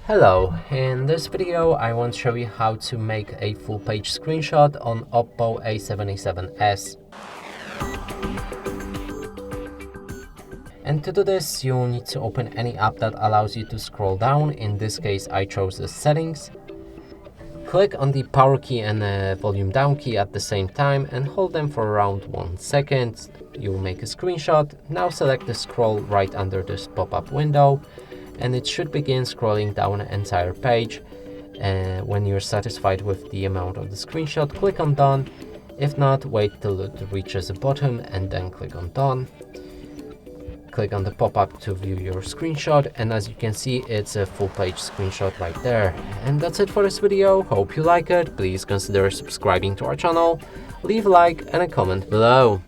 Hello, in this video I want to show you how to make a full page screenshot on OPPO A77s. And to do this you'll need to open any app that allows you to scroll down. In this case I chose the settings. Click on the power key and the volume down key at the same time and hold them for around 1 second. You'll make a screenshot. Now select the scroll right under this pop-up window and it should begin scrolling down an entire page. When you're satisfied with the amount of the screenshot, click on done. If not, wait till it reaches the bottom and then click on done. Click on the pop-up to view your screenshot, and as you can see, it's a full page screenshot right there. And that's it for this video. Hope you like it. Please consider subscribing to our channel, leave a like and a comment below.